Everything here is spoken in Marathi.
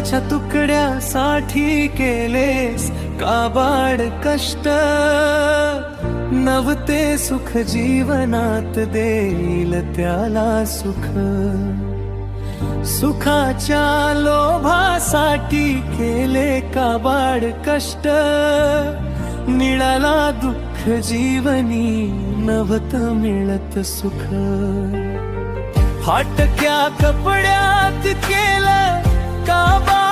सोन्याच्या तुकड्यासाठी केलेस काबाड कष्ट, नवते सुख जीवनात देईल त्याला सुख. सुखाच्या लोभासाठी केले काबाड कष्ट, मिळाला दुःख जीवनी नवत मिळत सुख. फाटक्या कपड्यात केलं काबाड